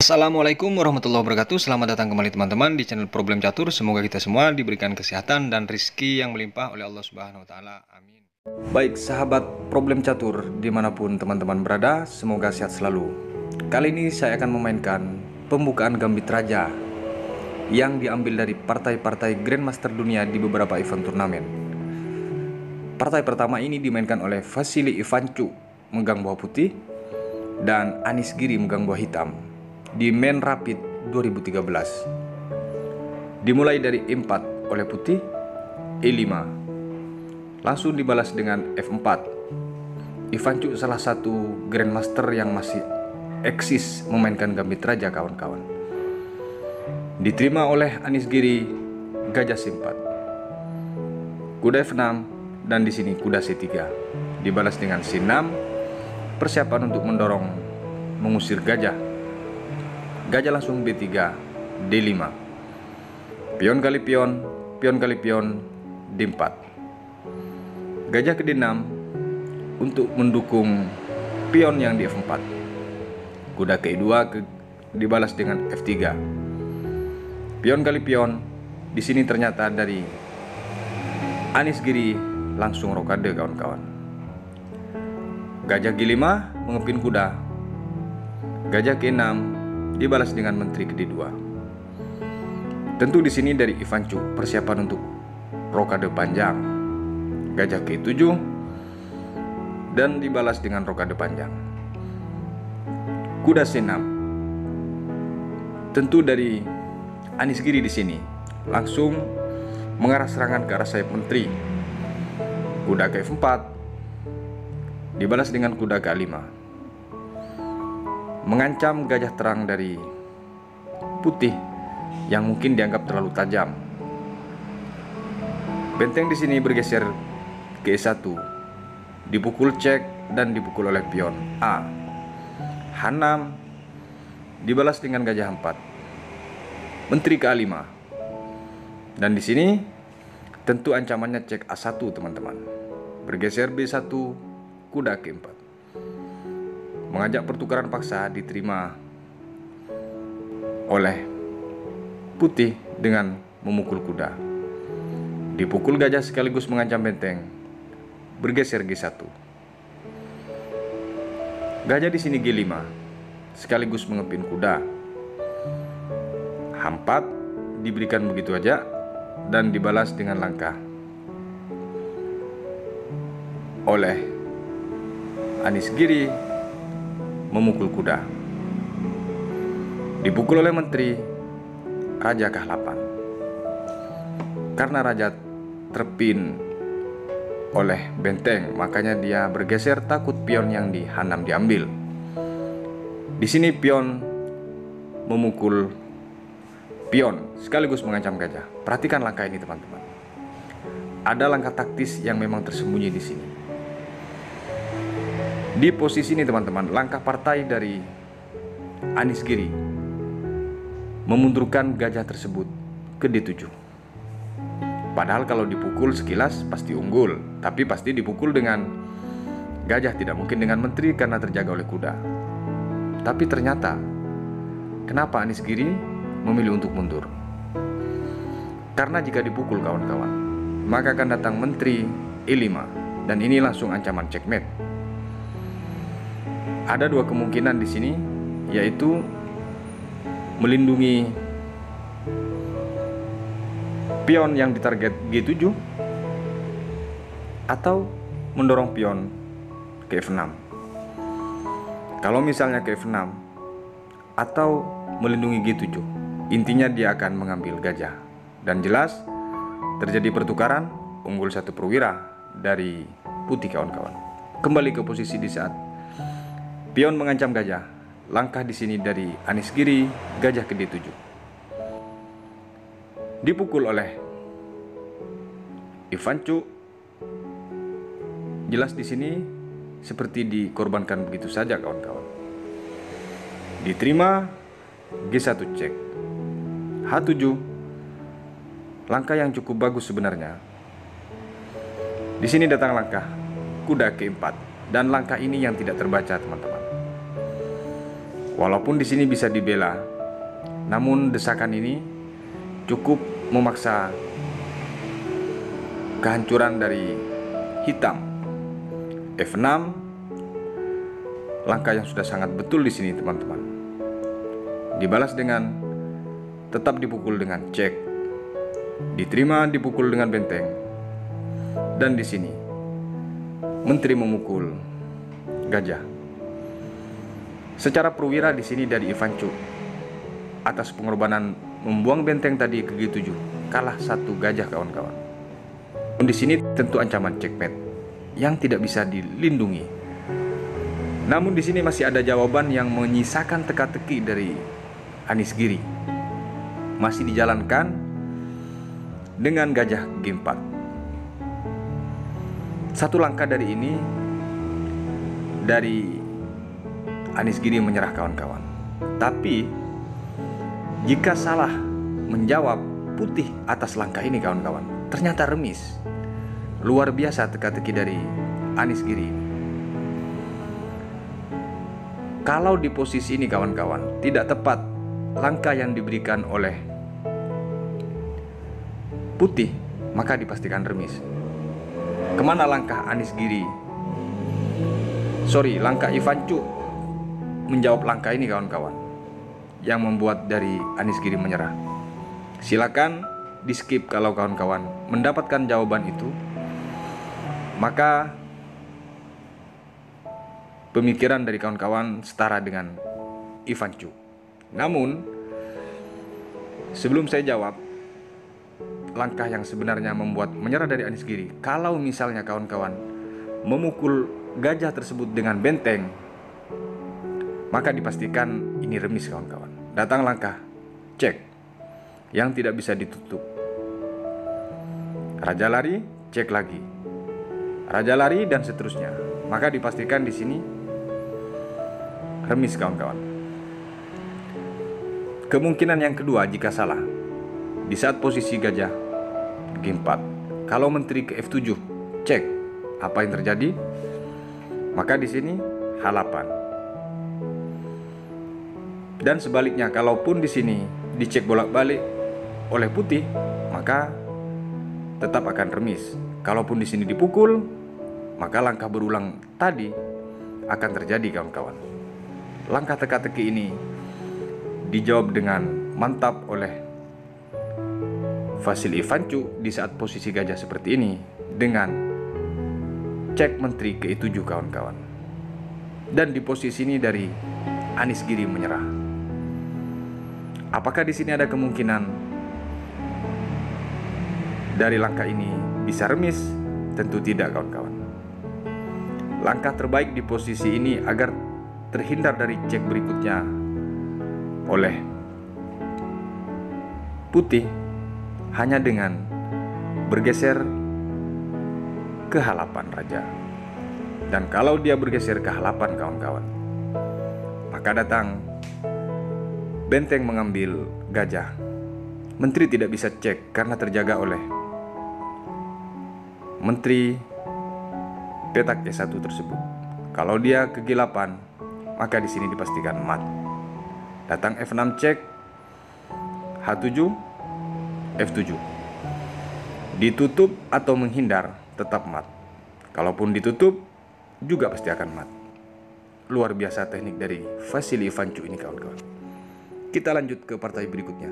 Assalamualaikum warahmatullahi wabarakatuh. Selamat datang kembali teman-teman di channel Problem Catur. Semoga kita semua diberikan kesehatan dan rezeki yang melimpah oleh Allah Subhanahu wa Ta'ala. Amin. Baik sahabat Problem Catur, dimanapun teman-teman berada, semoga sehat selalu. Kali ini saya akan memainkan pembukaan gambit raja yang diambil dari partai-partai Grandmaster dunia di beberapa event turnamen. Partai pertama ini dimainkan oleh Vasily Ivanchuk megang buah putih dan Anish Giri megang buah hitam di main rapid 2013. Dimulai dari E4 oleh putih, E5 langsung dibalas dengan F4. Ivanchuk salah satu Grandmaster yang masih eksis memainkan gambit raja kawan-kawan. Diterima oleh Anish Giri gajah C4, kuda F6, dan di sini kuda C3 dibalas dengan C6, persiapan untuk mendorong mengusir gajah. Gajah langsung B3, D5, pion kali pion, pion kali pion, D4. Gajah ke D6 untuk mendukung pion yang di F4. Kuda ke E2 dibalas dengan F3. Pion kali pion, di sini ternyata dari Anish Giri langsung rokade kawan-kawan. Gajah G5 mengepin kuda. Gajah ke-6 dibalas dengan menteri ke D2. Tentu di sini dari Ivanchuk persiapan untuk rokade panjang. Gajah ke-7 dan dibalas dengan rokade panjang. Kuda C6. Tentu dari Anish Giri di sini langsung mengarah serangan ke arah sayap menteri. Kuda ke F4 dibalas dengan kuda ke A5, mengancam gajah terang dari putih yang mungkin dianggap terlalu tajam. Benteng di sini bergeser ke E1, dipukul cek dan dipukul oleh pion A. H6 dibalas dengan gajah 4, menteri ke A5, dan di sini tentu ancamannya cek A1 teman-teman. Bergeser B1, kuda ke4. Mengajak pertukaran paksa diterima oleh putih dengan memukul kuda. Dipukul gajah sekaligus mengancam benteng. Bergeser G1. Gajah di sini G5 sekaligus mengepin kuda. H4 diberikan begitu aja dan dibalas dengan langkah oleh Anish Giri memukul kuda. Dipukul oleh menteri, raja ke 8. Karena raja terpin oleh benteng, makanya dia bergeser takut pion yang di H6 diambil. Di sini pion memukul pion sekaligus mengancam gajah. Perhatikan langkah ini teman-teman. Ada langkah taktis yang memang tersembunyi di sini. Di posisi ini teman-teman, langkah partai dari Anish Giri memundurkan gajah tersebut ke D7. Padahal kalau dipukul sekilas pasti unggul, tapi pasti dipukul dengan gajah, tidak mungkin dengan menteri karena terjaga oleh kuda. Tapi ternyata kenapa Anish Giri memilih untuk mundur? Karena jika dipukul kawan-kawan, maka akan datang menteri E5 dan ini langsung ancaman checkmate. Ada dua kemungkinan di sini, yaitu melindungi pion yang ditarget G7 atau mendorong pion ke F6. Kalau misalnya ke F6 atau melindungi G7, intinya dia akan mengambil gajah. Dan jelas terjadi pertukaran, unggul satu perwira dari putih kawan-kawan. Kembali ke posisi di saat pion mengancam gajah. Langkah di sini dari Anish Giri, gajah ke D7. Dipukul oleh Ivanchuk. Jelas di sini seperti dikorbankan begitu saja kawan-kawan. Diterima G1 cek. H7, langkah yang cukup bagus sebenarnya. Di sini datang langkah kuda ke4 dan langkah ini yang tidak terbaca teman-teman. Walaupun di sini bisa dibela, namun desakan ini cukup memaksa kehancuran dari hitam. F6, langkah yang sudah sangat betul di sini teman-teman. Dibalas dengan tetap dipukul dengan cek, diterima dipukul dengan benteng, dan di sini menteri memukul gajah. Secara perwira di sini dari Ivan Cuk atas pengorbanan membuang benteng tadi ke G7, kalah satu gajah kawan-kawan. Di sini tentu ancaman checkmate yang tidak bisa dilindungi. Namun di sini masih ada jawaban yang menyisakan teka-teki dari Anies Giri. Masih dijalankan dengan gajah G4. Satu langkah dari ini dari Anies Giri menyerah kawan-kawan. Tapi jika salah menjawab putih atas langkah ini kawan-kawan, ternyata remis. Luar biasa teka-teki dari Anies Giri ini. Kalau di posisi ini kawan-kawan tidak tepat langkah yang diberikan oleh putih, maka dipastikan remis. Kemana langkah Anies Giri? Langkah Ivan Cuk menjawab langkah ini kawan-kawan, yang membuat dari Anies Giri menyerah. Silakan di skip kalau kawan-kawan mendapatkan jawaban itu, maka pemikiran dari kawan-kawan setara dengan Ivan Cuk. Namun sebelum saya jawab langkah yang sebenarnya membuat menyerah dari Anies Giri, kalau misalnya kawan-kawan memukul gajah tersebut dengan benteng, maka dipastikan ini remis kawan-kawan. Datang langkah cek yang tidak bisa ditutup. Raja lari, cek lagi. Raja lari dan seterusnya. Maka dipastikan di sini remis kawan-kawan. Kemungkinan yang kedua jika salah, di saat posisi gajah G4, kalau menteri ke F7, cek apa yang terjadi, maka di sini H8. Dan sebaliknya, kalaupun di sini dicek bolak-balik oleh putih, maka tetap akan remis. Kalaupun di sini dipukul, maka langkah berulang tadi akan terjadi kawan-kawan. Langkah teka-teki ini dijawab dengan mantap oleh Vasil Ivan Cuk di saat posisi gajah seperti ini dengan cek menteri ke E7 kawan-kawan. Dan di posisi ini dari Anies Giri menyerah. Apakah di sini ada kemungkinan dari langkah ini bisa remis? Tentu tidak kawan-kawan. Langkah terbaik di posisi ini agar terhindar dari cek berikutnya oleh putih hanya dengan bergeser ke H8 raja. Dan kalau dia bergeser ke H8 kawan-kawan, maka datang benteng mengambil gajah. Menteri tidak bisa cek karena terjaga oleh menteri petak E1 tersebut. Kalau dia ke G8, maka di sini dipastikan mat. Datang F6 cek, H7, F7. Ditutup atau menghindar tetap mat. Kalaupun ditutup juga pasti akan mat. Luar biasa teknik dari Vasily Ivan Cuk ini kawan-kawan. Kita lanjut ke partai berikutnya.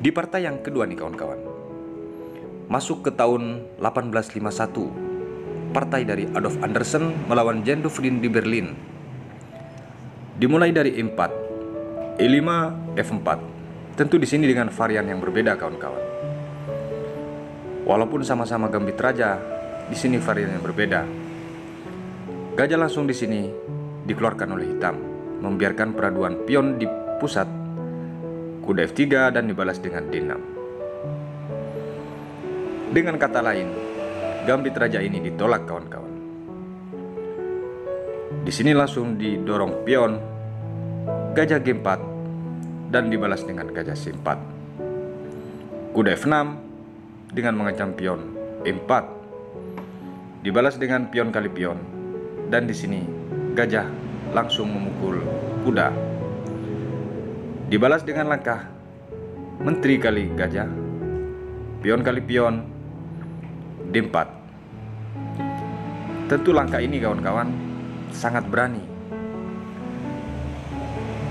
Di partai yang kedua nih kawan-kawan, masuk ke tahun 1851, partai dari Adolf Andersen melawan Jan Dufresne di Berlin. Dimulai dari E4, E5, F4. Tentu di sini dengan varian yang berbeda kawan-kawan. Walaupun sama-sama gambit raja, di sini varian yang berbeda. Gajah langsung di sini dikeluarkan oleh hitam, membiarkan peraduan pion di pusat, kuda F3 dan dibalas dengan D6. Dengan kata lain, gambit raja ini ditolak kawan-kawan. Di sini langsung didorong pion, gajah G4 dan dibalas dengan gajah C4. Kuda F6 dengan mengancam pion E4, dibalas dengan pion kali pion, dan di sini gajah langsung memukul kuda. Dibalas dengan langkah menteri kali gajah, pion kali pion, D4. Tentu langkah ini kawan-kawan sangat berani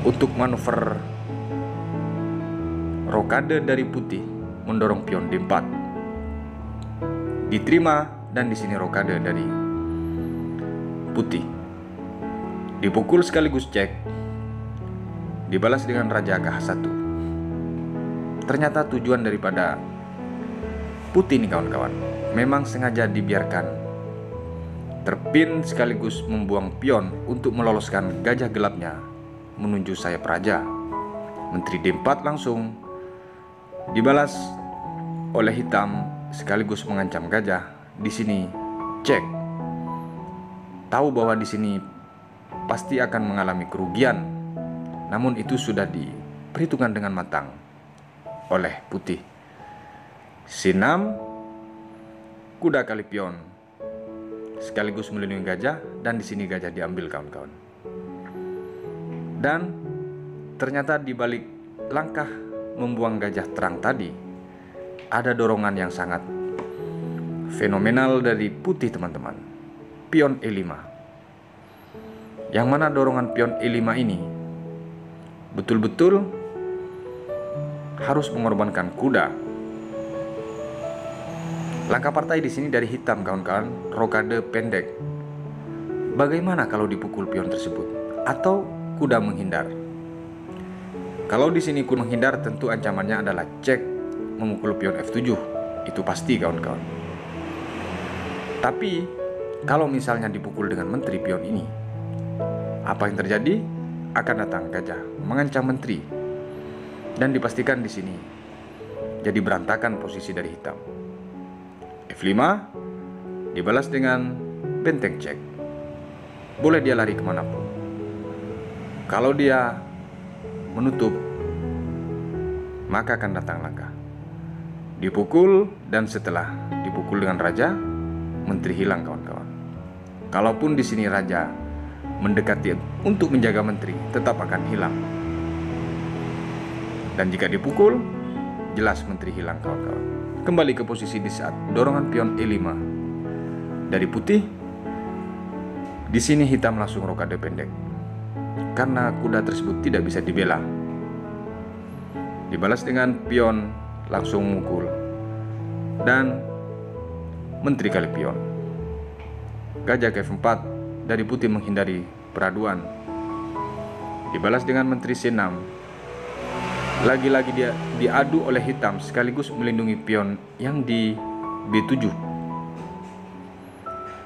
untuk manuver rokade dari putih mendorong pion D4. Diterima dan di sini rokade dari putih. Dipukul sekaligus cek. Dibalas dengan raja KH1. Ternyata tujuan daripada putih ini kawan-kawan memang sengaja dibiarkan terpin sekaligus membuang pion untuk meloloskan gajah gelapnya menuju sayap raja. Menteri D4 langsung dibalas oleh hitam sekaligus mengancam gajah. Di sini cek. Tahu bahwa di sini pasti akan mengalami kerugian. Namun itu sudah diperhitungkan dengan matang oleh putih. C6, kuda kali pion sekaligus melindungi gajah, dan di sini gajah diambil kawan-kawan. Dan ternyata di balik langkah membuang gajah terang tadi ada dorongan yang sangat fenomenal dari putih teman-teman. Pion E5. Yang mana dorongan pion E5 ini betul-betul harus mengorbankan kuda. Langkah partai di sini dari hitam kawan-kawan, rokade pendek. Bagaimana kalau dipukul pion tersebut atau kuda menghindar? Kalau di sini kuda menghindar, tentu ancamannya adalah cek memukul pion F7. Itu pasti kawan-kawan. Tapi kalau misalnya dipukul dengan menteri pion ini, apa yang terjadi? Akan datang gajah mengancam menteri, dan dipastikan di sini jadi berantakan posisi dari hitam. F5 dibalas dengan benteng cek. Boleh dia lari kemanapun. Kalau dia menutup, maka akan datang langkah. Dipukul, dan setelah dipukul dengan raja, menteri hilang kawan-kawan. Kalaupun di sini raja mendekati untuk menjaga menteri, tetap akan hilang. Dan jika dipukul, jelas menteri hilang kawan-kawan. Kembali ke posisi di saat dorongan pion E5 dari putih. Di sini hitam langsung rokade pendek karena kuda tersebut tidak bisa dibela. Dibalas dengan pion langsung memukul dan menteri kali pion. Gajah ke F4 dari putih menghindari peraduan. Dibalas dengan menteri C6. Lagi-lagi dia diadu oleh hitam sekaligus melindungi pion yang di B7.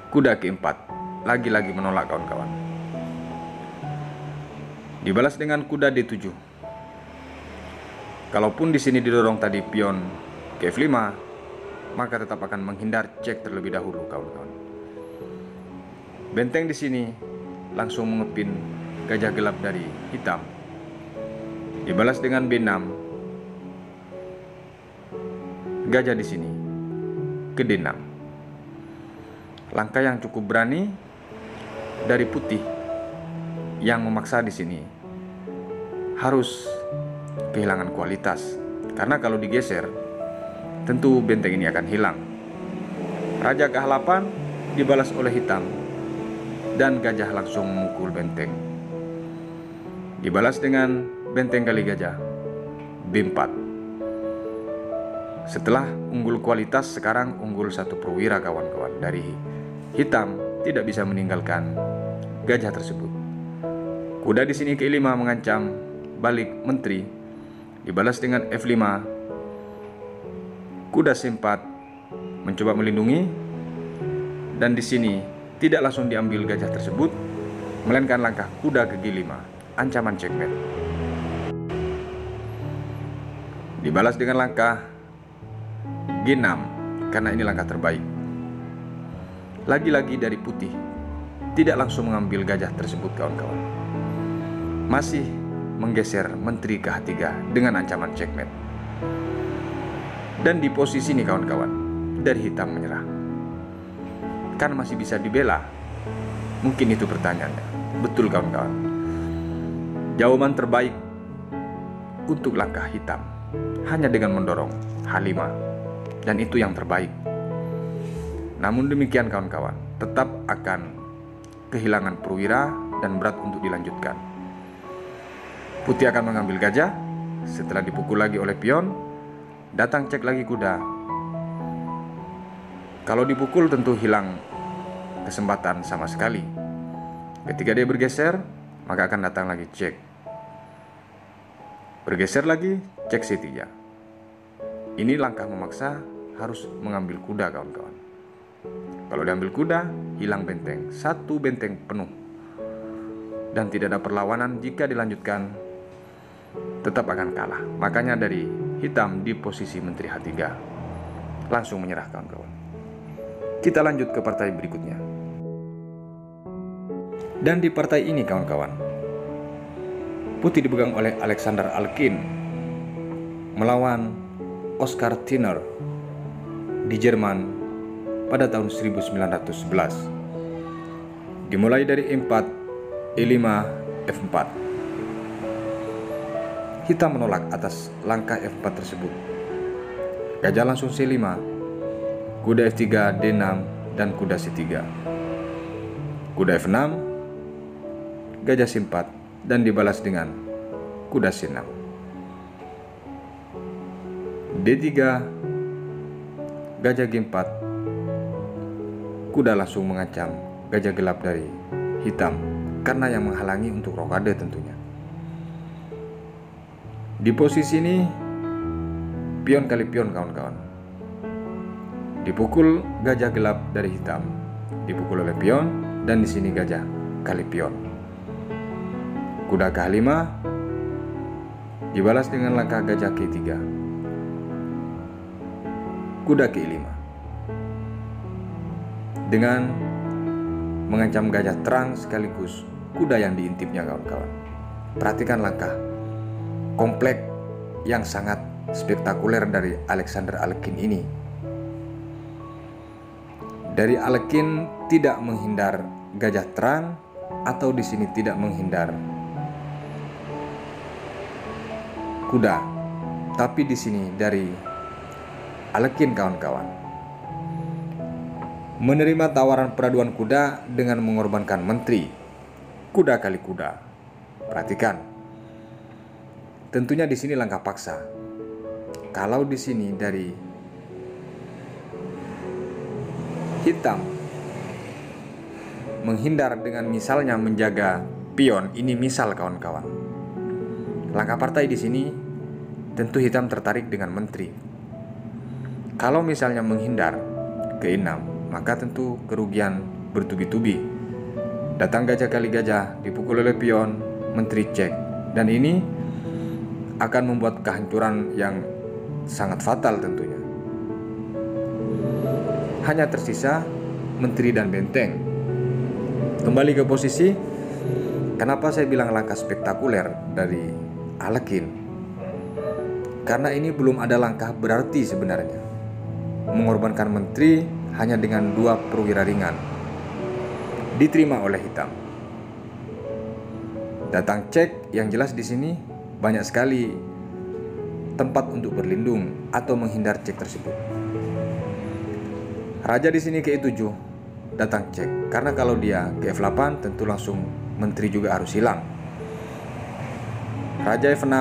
Kuda ke4 lagi-lagi menolak kawan-kawan. Dibalas dengan kuda D7. Kalaupun di sini didorong tadi pion ke F5, maka tetap akan menghindar cek terlebih dahulu kawan-kawan. Benteng di sini langsung mengepin gajah gelap dari hitam. Dibalas dengan B6. Gajah di sini ke D6. Langkah yang cukup berani dari putih yang memaksa di sini harus kehilangan kualitas, karena kalau digeser tentu benteng ini akan hilang. Raja ke H8 dibalas oleh hitam dan gajah langsung memukul benteng. Dibalas dengan benteng kali gajah B4. Setelah unggul kualitas, sekarang unggul satu perwira kawan-kawan. Dari hitam tidak bisa meninggalkan gajah tersebut. Kuda di sini ke E5 mengancam balik menteri. Dibalas dengan F5. Kuda C4 mencoba melindungi, dan di sini tidak langsung diambil gajah tersebut, melainkan langkah kuda ke G5, ancaman checkmate. Dibalas dengan langkah G6 karena ini langkah terbaik. Lagi-lagi dari putih tidak langsung mengambil gajah tersebut kawan-kawan, masih menggeser menteri ke H3 dengan ancaman checkmate. Dan di posisi ini kawan-kawan, dari hitam menyerah. Kan masih bisa dibela? Mungkin itu pertanyaannya. Betul kawan-kawan. Jawaban terbaik untuk langkah hitam hanya dengan mendorong H5, dan itu yang terbaik. Namun demikian kawan-kawan, tetap akan kehilangan perwira dan berat untuk dilanjutkan. Putih akan mengambil gajah. Setelah dipukul lagi oleh pion, datang cek lagi kuda. Kalau dipukul tentu hilang kesempatan sama sekali. Ketika dia bergeser, maka akan datang lagi cek. Bergeser lagi, cek C3. Ini langkah memaksa, harus mengambil kuda kawan-kawan. Kalau diambil kuda, hilang benteng. Satu benteng penuh. Dan tidak ada perlawanan. Jika dilanjutkan, tetap akan kalah. Makanya dari hitam di posisi Menteri H3 langsung menyerah kawan-kawan. Kita lanjut ke partai berikutnya. Dan di partai ini kawan-kawan, putih dipegang oleh Alexander Alkin melawan Oskar Tiner di Jerman pada tahun 1911. Dimulai dari E4, E5, F4. Hitam menolak atas langkah F4 tersebut. Gajah langsung C5, kuda F3, D6, dan kuda C3. Kuda F6, gajah C4, dan dibalas dengan kuda C6. D3, gajah G4. Kuda langsung mengancam gajah gelap dari hitam karena yang menghalangi untuk rokade tentunya. Di posisi ini pion kali pion kawan-kawan. Dipukul gajah gelap dari hitam, dipukul oleh pion, dan di sini gajah kali pion. Kuda ke H5 dibalas dengan langkah gajah K3. Kuda ke E5 dengan mengancam gajah terang sekaligus kuda yang diintipnya kawan-kawan. Perhatikan langkah komplek yang sangat spektakuler dari Alexander Alkin ini. Dari Alkin tidak menghindar gajah terang atau di sini tidak menghindar kuda, tapi di sini dari Alkin kawan-kawan menerima tawaran peraduan kuda dengan mengorbankan menteri. Kuda kali kuda. Perhatikan. Tentunya di sini langkah paksa. Kalau di sini dari hitam menghindar dengan misalnya menjaga pion, ini misal kawan-kawan. Langkah partai di sini tentu hitam tertarik dengan menteri. Kalau misalnya menghindar ke E6, maka tentu kerugian bertubi-tubi. Datang gajah kali gajah, dipukul oleh pion, menteri cek, dan ini akan membuat kehancuran yang sangat fatal tentunya. Hanya tersisa menteri dan benteng. Kembali ke posisi. Kenapa saya bilang langkah spektakuler dari Alkin? Karena ini belum ada langkah berarti sebenarnya. Mengorbankan menteri hanya dengan 2 perwira ringan. Diterima oleh hitam. Datang cek, yang jelas di sini banyak sekali tempat untuk berlindung atau menghindar cek tersebut. Raja di sini ke E7, datang cek. Karena kalau dia ke F8 tentu langsung menteri juga harus hilang. Raja F6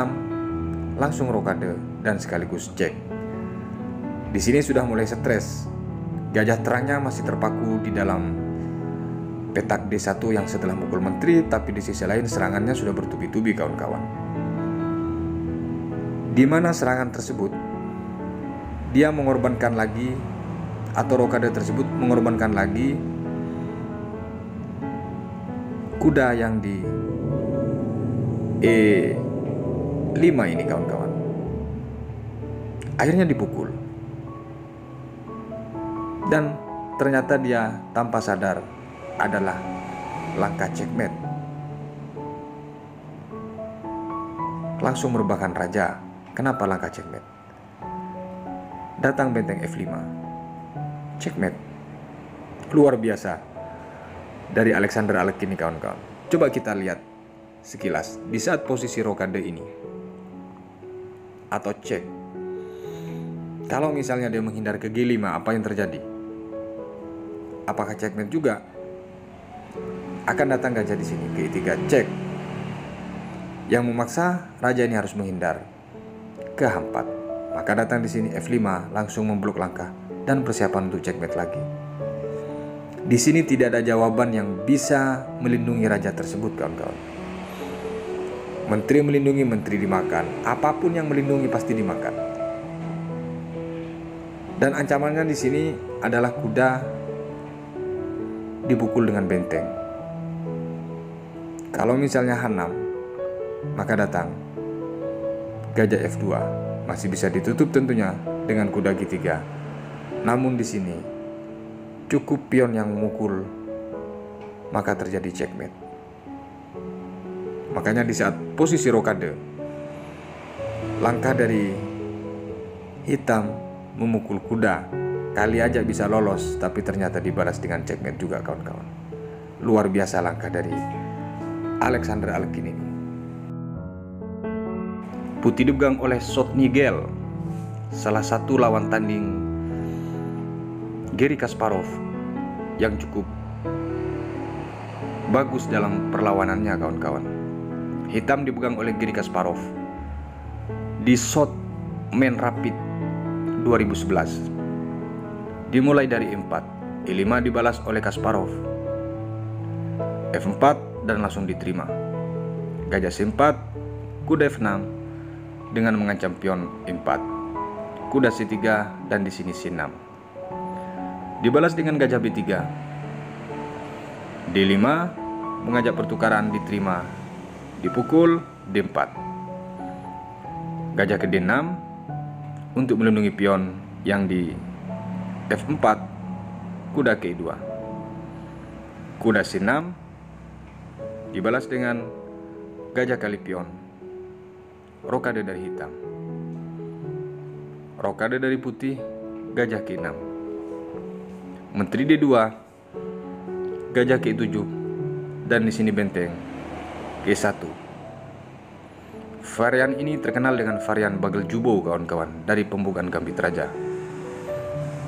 langsung rokade dan sekaligus cek. Di sini sudah mulai stres. Gajah terangnya masih terpaku di dalam petak D1 yang setelah mukul menteri, tapi di sisi lain serangannya sudah bertubi-tubi kawan-kawan. Di mana serangan tersebut dia mengorbankan lagi, atau rokade tersebut mengorbankan lagi kuda yang di E5 ini kawan-kawan. Akhirnya dipukul. Dan ternyata dia tanpa sadar adalah langkah checkmate. Langsung merupakan raja. Kenapa langkah checkmate? Datang benteng F5. Checkmate. Luar biasa dari Alexander Alkin ini kawan-kawan. Coba kita lihat sekilas di saat posisi rokade ini, atau cek. Kalau misalnya dia menghindar ke G5, apa yang terjadi? Apakah checkmate juga? Akan datang gajah di sini, G3, cek. Yang memaksa raja ini harus menghindar ke H4. Maka datang di sini F5, langsung memblok langkah dan persiapan untuk checkmate lagi. Di sini tidak ada jawaban yang bisa melindungi raja tersebut, kawan-kawan. Menteri melindungi, menteri dimakan. Apapun yang melindungi pasti dimakan. Dan ancamannya di sini adalah kuda dipukul dengan benteng. Kalau misalnya H6, maka datang gajah F2. Masih bisa ditutup tentunya dengan kuda G3. Namun di sini cukup pion yang memukul, maka terjadi checkmate. Makanya di saat posisi rokade, langkah dari hitam memukul kuda, kali aja bisa lolos, tapi ternyata dibalas dengan checkmate juga, kawan-kawan. Luar biasa langkah dari Alexander Alekhine ini. Putih dipegang oleh Sotnigel, salah satu lawan tanding Garry Kasparov yang cukup bagus dalam perlawanannya, kawan-kawan. Hitam dipegang oleh Garry Kasparov di shot main rapid 2011. Dimulai dari E4, E5 dibalas oleh Kasparov, F4 dan langsung diterima. Gajah C4, kuda F6 dengan mengancam pion E4, kuda C3 dan di sini C6. Dibalas dengan gajah B3, D5 mengajak pertukaran, diterima, dipukul D4, gajah ke D6 untuk melindungi pion yang di F4, kuda ke E2, kuda C6 dibalas dengan gajah kali pion, rokade dari hitam, rokade dari putih, gajah ke E6, menteri D2, gajah ke E7, dan di sini benteng G1. Varian ini terkenal dengan varian bagel jubo, kawan-kawan, dari pembukaan gambit raja.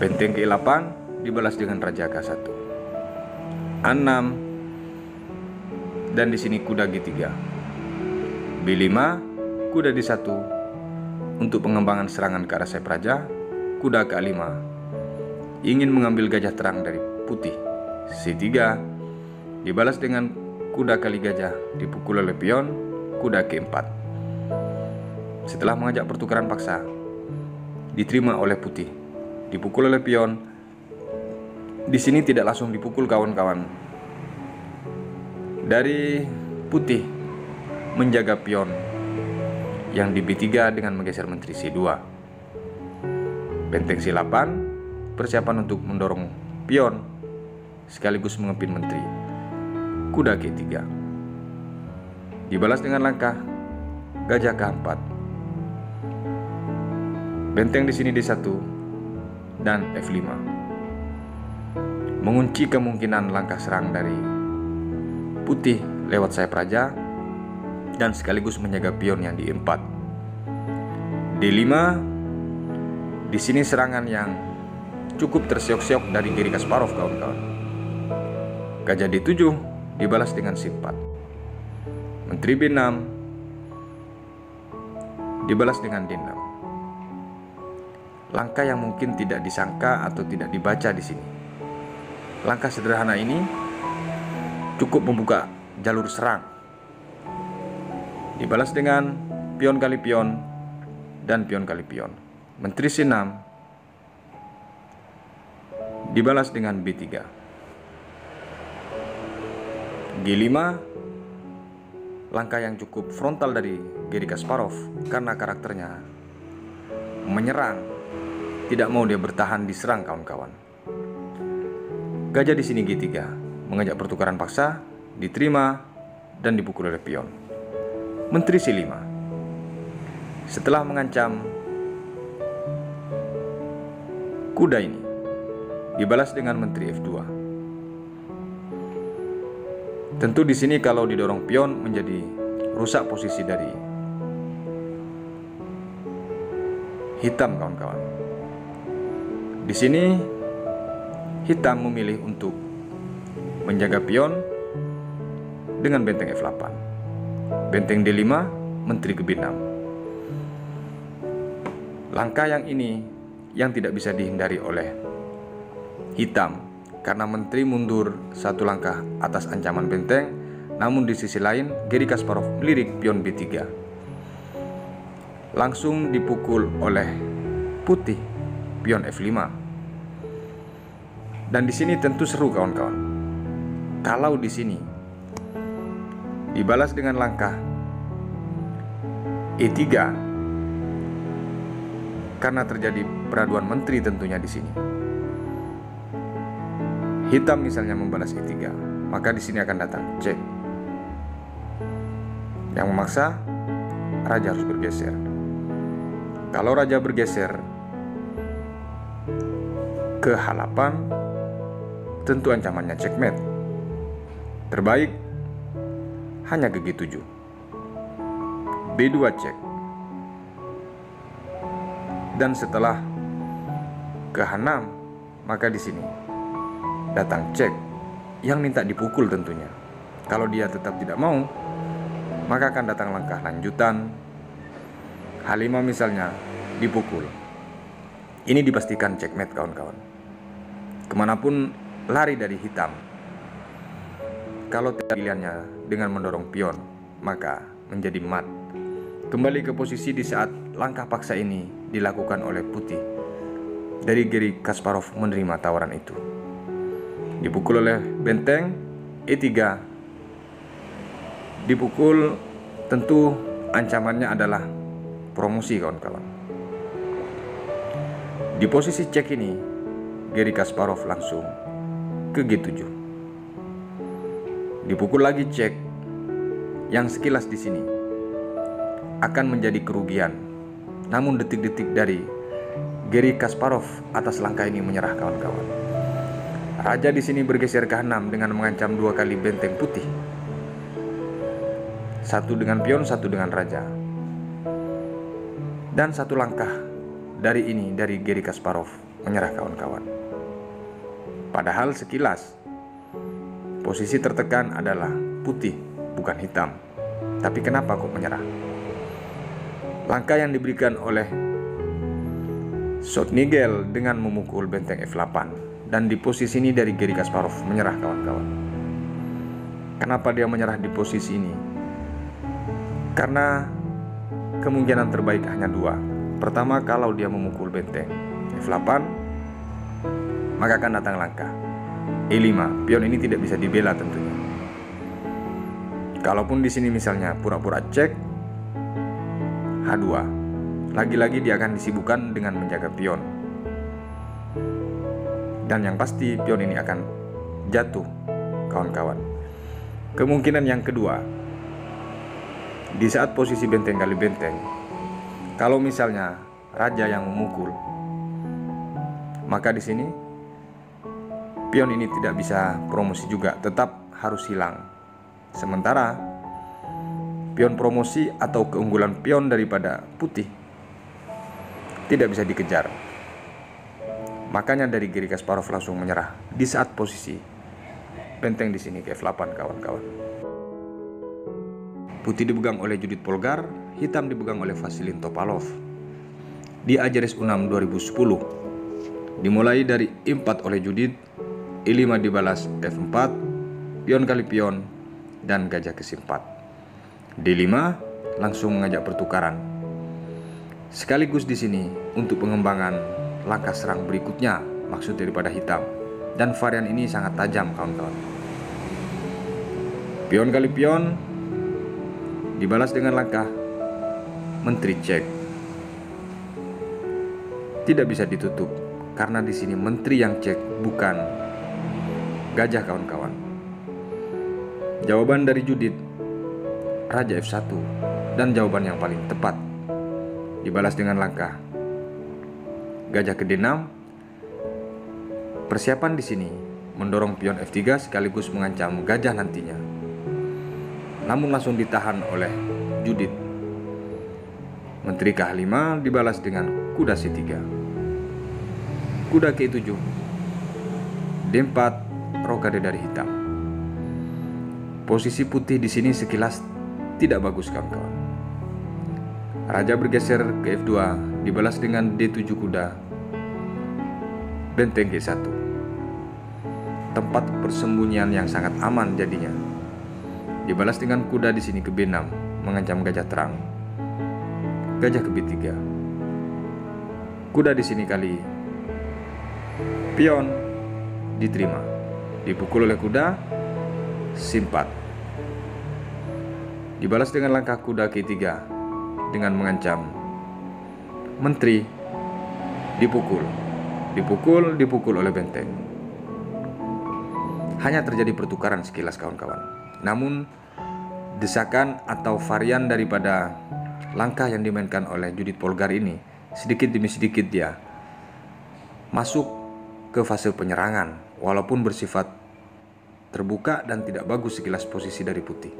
Benteng G8 dibalas dengan raja K1, A6, dan di sini kuda G3, B5, kuda D1 untuk pengembangan serangan ke arah sayap raja, kuda ke A5 ingin mengambil gajah terang dari putih, C3 dibalas dengan kuda kali gajah, dipukul oleh pion, kuda ke4. Setelah mengajak pertukaran paksa, diterima oleh putih, dipukul oleh pion. Di sini tidak langsung dipukul, kawan-kawan. Dari putih menjaga pion yang di B3 dengan menggeser menteri C2. Benteng C8 persiapan untuk mendorong pion sekaligus mengepin menteri, kuda G3 dibalas dengan langkah gajah K4. Benteng di sini D1 dan F5 mengunci kemungkinan langkah serang dari putih lewat sayap raja dan sekaligus menjaga pion yang di E4. D5 di sini serangan yang cukup tersiok-siok dari Garry Kasparov, kawan-kawan. Gajah D7 dibalas dengan C4. Menteri B6 dibalas dengan D6. Langkah yang mungkin tidak disangka atau tidak dibaca di sini. Langkah sederhana ini cukup membuka jalur serang. Dibalas dengan pion kali pion dan pion kali pion. Menteri C6 dibalas dengan B3. G5 langkah yang cukup frontal dari Garry Kasparov karena karakternya menyerang, tidak mau dia bertahan diserang, kawan-kawan. Gajah di sini G3 mengajak pertukaran paksa, diterima dan dipukul oleh pion. Menteri C5 setelah mengancam kuda ini dibalas dengan menteri F2. Tentu di sini kalau didorong pion menjadi rusak posisi dari hitam, kawan-kawan. Di sini hitam memilih untuk menjaga pion dengan benteng F8. Benteng D5, menteri ke B6. Langkah yang ini yang tidak bisa dihindari oleh hitam, karena menteri mundur satu langkah atas ancaman benteng. Namun di sisi lain Garry Kasparov melirik pion B3. Langsung dipukul oleh putih pion F5. Dan di sini tentu seru, kawan-kawan. Kalau di sini dibalas dengan langkah E3, karena terjadi peraduan menteri tentunya di sini. Hitam misalnya membalas E3, maka di sini akan datang cek, yang memaksa raja harus bergeser. Kalau raja bergeser ke H8, tentu ancamannya checkmate. Terbaik hanya ke G7. B2 cek. Dan setelah ke H6, maka di sini datang cek yang minta dipukul tentunya. Kalau dia tetap tidak mau, maka akan datang langkah lanjutan. H5 misalnya dipukul. Ini dipastikan checkmate, kawan-kawan. Kemanapun lari dari hitam, kalau pilihannya dengan mendorong pion, maka menjadi mat. Kembali ke posisi di saat langkah paksa ini dilakukan oleh putih. Dari Garry Kasparov menerima tawaran itu. Dipukul oleh benteng E3. Dipukul, tentu ancamannya adalah promosi, kawan-kawan. Di posisi cek ini Garry Kasparov langsung ke G7. Dipukul lagi cek, yang sekilas di sini akan menjadi kerugian. Namun detik-detik dari Garry Kasparov atas langkah ini menyerah, kawan-kawan. Raja di sini bergeser ke H6 dengan mengancam 2 kali benteng putih. Satu dengan pion, satu dengan raja. Dan satu langkah dari ini dari Garry Kasparov menyerah, kawan-kawan. Padahal sekilas posisi tertekan adalah putih, bukan hitam. Tapi kenapa kok menyerah? Langkah yang diberikan oleh Schotnigel dengan memukul benteng F8. Dan di posisi ini dari Garry Kasparov menyerah, kawan-kawan. Kenapa dia menyerah di posisi ini? Karena kemungkinan terbaik hanya 2. Pertama, kalau dia memukul benteng F8, maka akan datang langkah E5. Pion ini tidak bisa dibela tentunya. Kalaupun di sini misalnya pura-pura cek H2, lagi-lagi dia akan disibukkan dengan menjaga pion. Dan yang pasti pion ini akan jatuh, kawan-kawan. Kemungkinan yang kedua, di saat posisi benteng kali benteng, kalau misalnya raja yang memukul, maka di sini pion ini tidak bisa promosi juga, tetap harus hilang. Sementara pion promosi atau keunggulan pion daripada putih tidak bisa dikejar. Makanya dari Garry Kasparov langsung menyerah di saat posisi benteng di sini ke F8, kawan-kawan. Putih dipegang oleh Judit Polgar, hitam dipegang oleh Vasilin Topalov. Di Ajedres U6 2010, dimulai dari E4 oleh Judit, E5 dibalas F4, pion kali pion, dan gajah ke C4. D5 langsung mengajak pertukaran. Sekaligus di sini untuk pengembangan langkah serang berikutnya, maksud daripada hitam. Dan varian ini sangat tajam, kawan-kawan. Pion kali pion dibalas dengan langkah menteri cek. Tidak bisa ditutup karena di sini menteri yang cek, bukan gajah, kawan-kawan. Jawaban dari Judit raja F1, dan jawaban yang paling tepat dibalas dengan langkah gajah ke D6. Persiapan di sini mendorong pion F3 sekaligus mengancam gajah nantinya. namun langsung ditahan oleh Judith. Menteri ke-5 dibalas dengan kuda C3. Kuda ke-7, D4, rokade dari hitam. Posisi putih di sini sekilas tidak bagus, kawan-kawan. Raja bergeser ke F2, dibalas dengan D7 kuda, benteng G1. Tempat persembunyian yang sangat aman jadinya. Dibalas dengan kuda di sini ke B6, mengancam gajah terang. Gajah ke B3. Kuda di sini kali pion diterima, dipukul oleh kuda C4. Dibalas dengan langkah kuda K3 dengan mengancam menteri, dipukul oleh benteng. Hanya terjadi pertukaran sekilas, kawan-kawan. Namun desakan atau varian daripada langkah yang dimainkan oleh Judith Polgar ini, sedikit demi sedikit dia masuk ke fase penyerangan, walaupun bersifat terbuka dan tidak bagus sekilas posisi dari putih.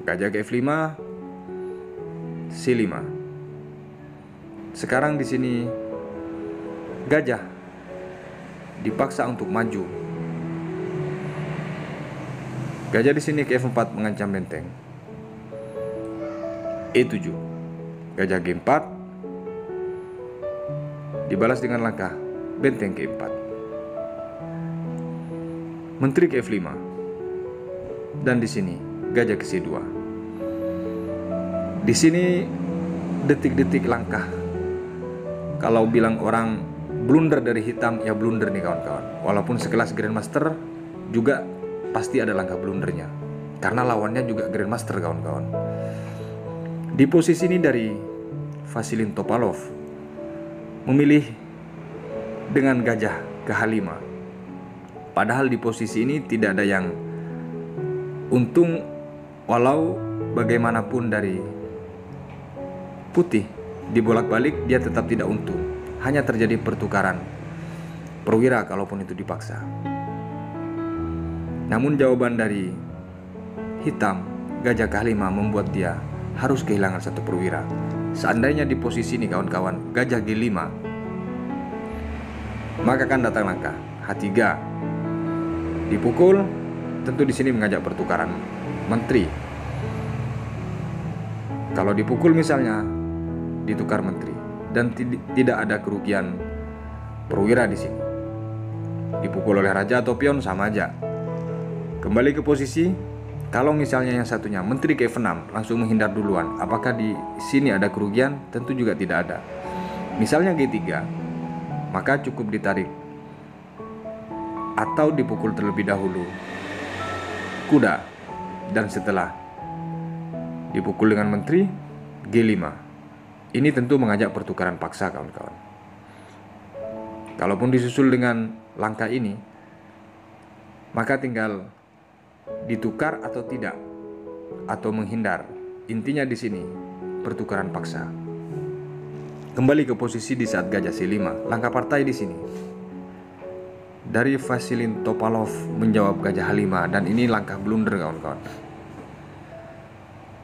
Gajah ke F5, C5. Sekarang di sini gajah dipaksa untuk maju. Gajah di sini ke F4 mengancam benteng. E7. Gajah G4 dibalas dengan langkah benteng ke 4. Menteri ke F5. Dan di sini gajah ke C2. Di sini detik-detik langkah. Kalau bilang orang blunder dari hitam, ya blunder nih, kawan-kawan. Walaupun sekelas Grandmaster juga pasti ada langkah blundernya, karena lawannya juga Grandmaster, kawan-kawan. Di posisi ini dari Vasilin Topalov memilih dengan gajah ke H5. Padahal di posisi ini tidak ada yang untung, walau bagaimanapun dari putih dibolak-balik dia tetap tidak untung. Hanya terjadi pertukaran perwira kalaupun itu dipaksa. Namun jawaban dari hitam, gajah ke-5, membuat dia harus kehilangan satu perwira. Seandainya di posisi ini, kawan-kawan, gajah G5, maka akan datang langkah H3. Dipukul, tentu di sini mengajak pertukaran menteri. Kalau dipukul misalnya, ditukar menteri dan tidak ada kerugian perwira di sini. Dipukul oleh raja atau pion sama aja. Kembali ke posisi. Kalau misalnya yang satunya menteri ke F6 langsung menghindar duluan, apakah di sini ada kerugian? Tentu juga tidak ada. Misalnya G3, maka cukup ditarik atau dipukul terlebih dahulu kuda, dan setelah dipukul dengan menteri G5. Ini tentu mengajak pertukaran paksa, kawan-kawan. Kalaupun disusul dengan langkah ini, maka tinggal ditukar atau tidak, atau menghindar. Intinya di sini pertukaran paksa. Kembali ke posisi di saat gajah C5, langkah partai di sini. Dari Vasilin Topalov menjawab gajah H5, dan ini langkah blunder, kawan-kawan.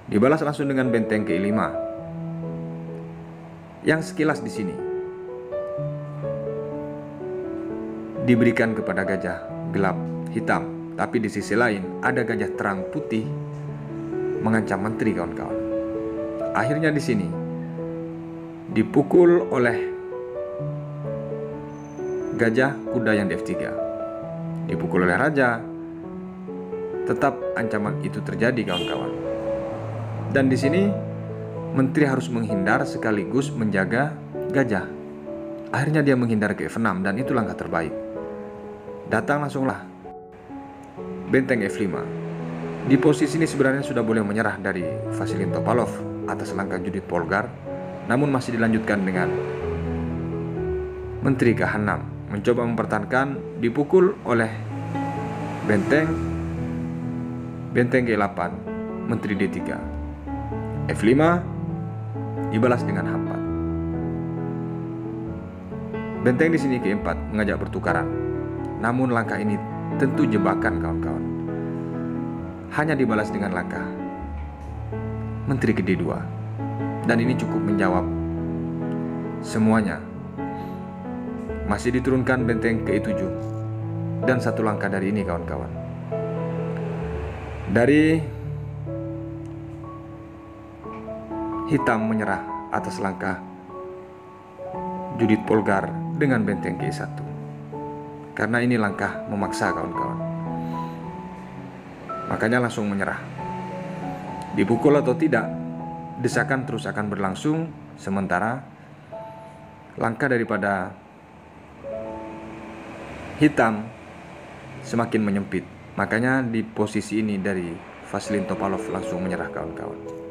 Dibalas langsung dengan benteng ke E5. Yang sekilas di sini diberikan kepada gajah gelap hitam. Tapi di sisi lain ada gajah terang putih mengancam menteri, kawan-kawan. Akhirnya di sini dipukul oleh gajah kuda yang di F3. Dipukul oleh raja. Tetap ancaman itu terjadi, kawan-kawan. Dan di sini menteri harus menghindar sekaligus menjaga gajah. Akhirnya dia menghindar ke F6, dan itu langkah terbaik. Datang langsunglah benteng F5. Di posisi ini sebenarnya sudah boleh menyerah dari Vasilin Topalov atas langkah Judith Polgar, namun masih dilanjutkan dengan menteri ke H6, mencoba mempertahankan. Dipukul oleh benteng G8, menteri D3. F5 dibalas dengan H4. Benteng di sini G4 mengajak pertukaran. Namun langkah ini tentu jebakan, kawan-kawan. hanya dibalas dengan langkah Menteri Gede 2. Dan ini cukup menjawab semuanya. Masih diturunkan benteng ke-7. Dan satu langkah dari ini kawan-kawan. Dari hitam menyerah atas langkah Judith Polgar dengan benteng ke-1. Karena ini langkah memaksa kawan-kawan. Makanya langsung menyerah. Dipukul atau tidak, desakan terus akan berlangsung sementara langkah daripada hitam semakin menyempit. Makanya di posisi ini dari Vasilin Topalov langsung menyerah kawan-kawan.